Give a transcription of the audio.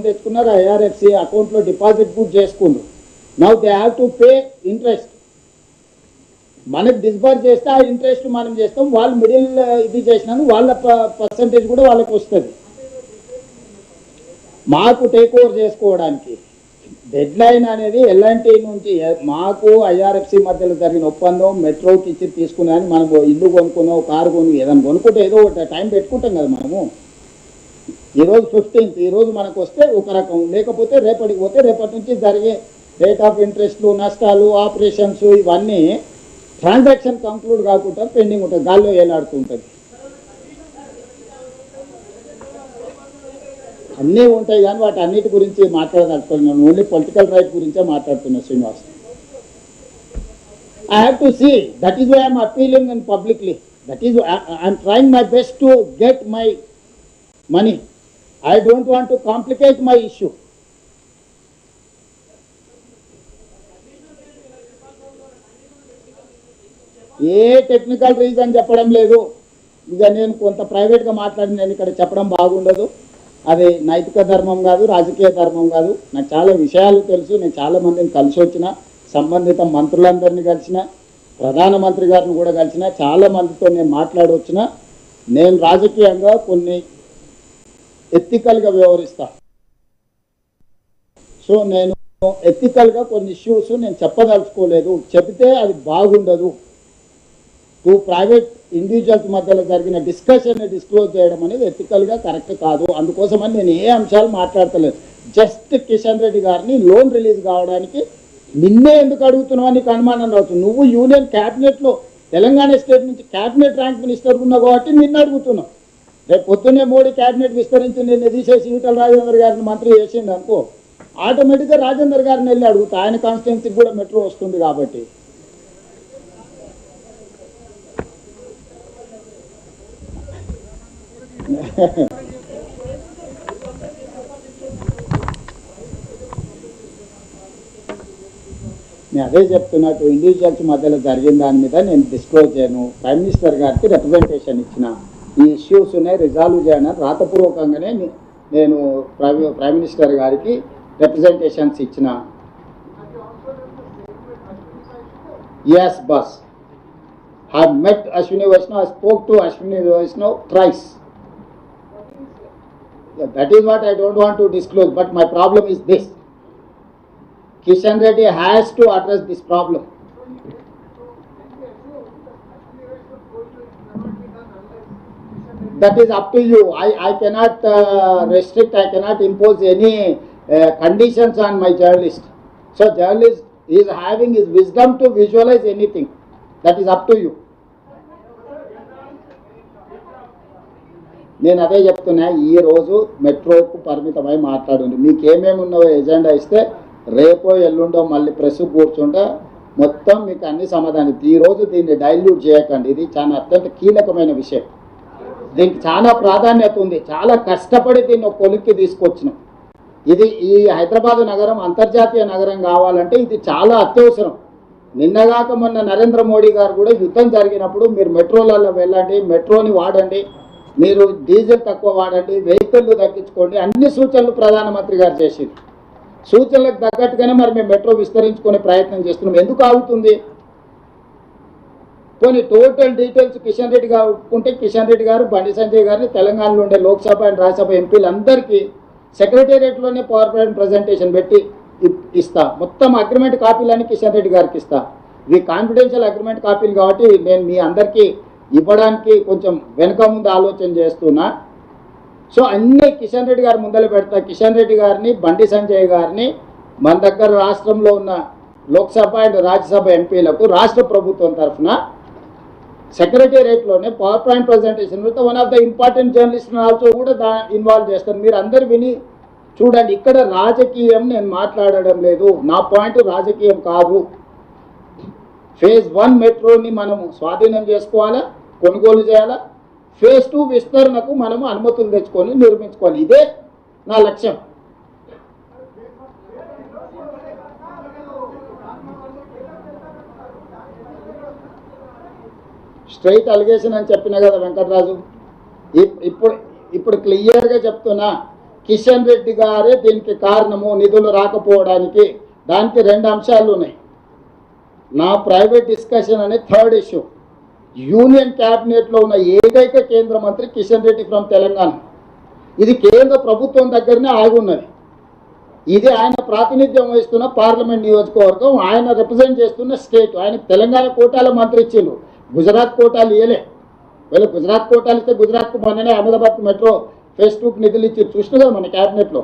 తెచ్చుకున్నారు, ఐఆర్ఎఫ్సి అకౌంట్లో డిపాజిట్ కూడా చేసుకున్నారు. Now they have to pay interest. మనకు డిస్బర్స్ చేస్తే ఆ ఇంట్రెస్ట్ మనం చేస్తాం, వాళ్ళు మిడిల్ ఇది చేసినందుకు వాళ్ళ పర్సంటేజ్ కూడా వాళ్ళకి వస్తుంది. మాకు టేక్ ఓవర్ చేసుకోవడానికి డెడ్ లైన్ అనేది ఎల్ఎన్టీ నుంచి మాకు ఐఆర్ఎఫ్సి మధ్యలో జరిగిన ఒప్పందం మెట్రోకి ఇచ్చి తీసుకున్నాను. మనం ఇల్లు కొనుక్కున్నాం, కారు కొను, ఏదైనా కొనుక్కుంటే ఏదో ఒక టైం పెట్టుకుంటాం కదా మనము. ఈరోజు 15th, ఈరోజు మనకు వస్తే ఒక రకం, లేకపోతే రేపటికి పోతే రేపటి నుంచి జరిగే రేట్ ఆఫ్ ఇంట్రెస్ట్లు, నష్టాలు, ఆపరేషన్స్ ఇవన్నీ ట్రాన్సాక్షన్ కంక్లూడ్ కాకుండా పెండింగ్ ఉంటుంది, గాల్లో ఏలాడుతూ ఉంటుంది. అన్నీ ఉంటాయి కానీ వాటి అన్నిటి గురించి మాట్లాడదలుచుకున్నాను. ఓన్లీ పొలిటికల్ రైట్ గురించే మాట్లాడుతున్నా Srinivas. I have to see, that is why I am appealing and publicly. That is why I am trying my best to get my money. I don't want to complicate my issue. A technical reason చెప్పడం లేదు. ఇక నేను కొంత ప్రైవేట్గా మాట్లాడి నేను ఇక్కడ చెప్పడం బాగుండదు. అది నైతిక ధర్మం కాదు, రాజకీయ ధర్మం కాదు. నాకు చాలా విషయాలు తెలుసు. నేను చాలా మందిని కలిసి వచ్చిన, సంబంధిత మంత్రులందరినీ కలిసిన, ప్రధానమంత్రి గారిని కూడా కలిసిన, చాలా మందితో నేను మాట్లాడవచ్చిన. నేను రాజకీయంగా కొన్ని ఎథికల్గా వ్యవహరిస్తా. సో నేను ఎథికల్గా కొన్ని ఇష్యూస్ నేను చెప్పదలుచుకోలేదు. చెబితే అది బాగుండదు. టూ ప్రైవేట్ ఇండివిజువల్స్ మధ్యలో జరిగిన డిస్కషన్ డిస్క్లోజ్ చేయడం అనేది ఎథికల్గా కరెక్ట్ కాదు. అందుకోసమని నేను ఏ అంశాలు మాట్లాడతలేదు. జస్ట్ కిషన్ రెడ్డి గారిని లోన్ రిలీజ్ కావడానికి నిన్నే ఎందుకు అడుగుతున్నావు నీకు అనుమానం రావచ్చు. నువ్వు యూనియన్ క్యాబినెట్లో తెలంగాణ స్టేట్ నుంచి క్యాబినెట్ ర్యాంక్ మినిస్టర్ ఉన్నావు కాబట్టి నిన్ను అడుగుతున్నావు. రేపు పొద్దున్నే మోడీ క్యాబినెట్ విస్తరించి నిన్ను తీసేసి ఈటల రాజేందర్ గారిని మంత్రి చేసిండు అనుకో, ఆటోమేటిక్గా రాజేందర్ గారిని వెళ్ళి అడుగుతా. ఆయన కాన్స్టిట్యున్సీకి కూడా మెట్రో వస్తుంది కాబట్టి. నేను అదే చెప్తున్నా, టూ ఇండివిజువల్స్ మధ్యలో జరిగిన దాని మీద నేను డిస్క్లోజ్ చేయను. ప్రైమ్ మినిస్టర్ గారికి రిప్రజెంటేషన్ ఇచ్చిన, ఈ ఇష్యూస్ ఉన్నాయి రిజాల్వ్ చేయను రాతపూర్వకంగానే నేను ప్రైమ్ మినిస్టర్ గారికి రిప్రజెంటేషన్స్ ఇచ్చిన. Yes bus, I met Ashwini Vaishnav, I spoke to Ashwini Vaishnav thrice. Yeah, that is what I don't want to disclose, but my problem is this. Kishan Reddy has to address this problem. That is up to you. I cannot restrict, I cannot impose any conditions on my journalist. So journalist is having his wisdom to visualize anything. That is up to you. నేను అదే చెప్తున్నా, ఈరోజు మెట్రోకు పరిమితమై మాట్లాడండి. మీకు ఏమేమి ఉన్నాయో agenda ఇస్తే రేపో ఎల్లుండో మళ్ళీ ప్రెస్ కూర్చుంటే మొత్తం మీకు అన్ని సమాధానం. ఈరోజు దీన్ని డైల్యూట్ చేయకండి. ఇది చాలా అత్యంత కీలకమైన విషయం. దీనికి చాలా ప్రాధాన్యత ఉంది. చాలా కష్టపడి దీన్ని ఒక కొలిక్కి తీసుకొచ్చినాం. ఇది ఈ హైదరాబాద్ నగరం అంతర్జాతీయ నగరం కావాలంటే ఇది చాలా అత్యవసరం. నిన్నగాక మొన్న నరేంద్ర మోడీ గారు కూడా యుద్ధం జరిగినప్పుడు మీరు మెట్రోలలో వెళ్ళండి, మెట్రోని వాడండి, మీరు డీజిల్ తక్కువ వాడండి, వెహికల్లు తగ్గించుకోండి, అన్ని సూచనలు ప్రధానమంత్రి గారు చేసింది. సూచనలకు తగ్గట్టుగానే మరి మేము మెట్రో విస్తరించుకునే ప్రయత్నం చేస్తున్నాం. ఎందుకు ఆగుతుంది? కొన్ని టోటల్ డీటెయిల్స్ కిషన్ రెడ్డి గారు ఒప్పుకుంటే కిషన్ రెడ్డి గారు బండి సంజయ్ గారిని తెలంగాణలో ఉండే లోక్సభ అండ్ రాజ్యసభ ఎంపీలందరికీ సెక్రటేరియట్లోనే పవర్ పాయింట్ ప్రజెంటేషన్ పెట్టి ఇస్తా. మొత్తం అగ్రిమెంట్ కాపీలన్నీ కిషన్ రెడ్డి గారికి ఇస్తా. ఇవి కాన్ఫిడెన్షియల్ అగ్రిమెంట్ కాపీలు కాబట్టి నేను మీ అందరికీ ఇవ్వడానికి కొంచెం వెనుక ముందు ఆలోచన చేస్తున్నా. సో అన్నీ కిషన్ రెడ్డి గారి ముందర పెడతా. కిషన్ రెడ్డి గారిని, బండి సంజయ్ గారిని మన దగ్గర రాష్ట్రంలో ఉన్న లోక్సభ అండ్ రాజ్యసభ ఎంపీలకు రాష్ట్ర ప్రభుత్వం తరఫున సెక్రటేరియట్లోనే పవర్ పాయింట్ ప్రజెంటేషన్ పెడితే one of the important journalist also కూడా ఇన్వాల్వ్ చేస్తారు. మీరు అందరు విని చూడండి. ఇక్కడ రాజకీయం నేను మాట్లాడడం లేదు. నా పాయింట్ రాజకీయం కాదు. ఫేజ్ 1 మెట్రోని మనము స్వాధీనం చేసుకోవాలా, కొనుగోలు చేయాలా. ఫేజ్ 2 విస్తరణకు మనము అనుమతులు తెచ్చుకొని నిర్మించుకోవాలి. ఇదే నా లక్ష్యం. స్ట్రైట్ అలిగేషన్ అని చెప్పిన కదా వెంకటరాజు. ఇప్పుడు క్లియర్గా చెప్తున్నా, కిషన్ రెడ్డి గారే దీనికి కారణము, నిధులు రాకపోవడానికి. దానికి 2 అంశాలు ఉన్నాయి. నా ప్రైవేట్ డిస్కషన్ అనే థర్డ్ ఇష్యూ. యూనియన్ క్యాబినెట్లో ఉన్న ఏకైక కేంద్ర మంత్రి కిషన్ రెడ్డి ఫ్రమ్ తెలంగాణ. ఇది కేంద్ర ప్రభుత్వం దగ్గరనే ఆగి ఉన్నది. ఇది ఆయన ప్రాతినిధ్యం వహిస్తున్న పార్లమెంట్ నియోజకవర్గం, ఆయన రిప్రజెంట్ చేస్తున్న స్టేట్. ఆయన తెలంగాణ కోటాల మంత్రి ఇచ్చిండు, గుజరాత్ కోటాలు ఇవ్వలే. వీళ్ళు గుజరాత్ కోటాలు ఇస్తే గుజరాత్కు మొన్ననే అహ్మదాబాద్కు మెట్రో ఫేజ్ 2కి నిధులు ఇచ్చి చూసిన కదా మన క్యాబినెట్లో.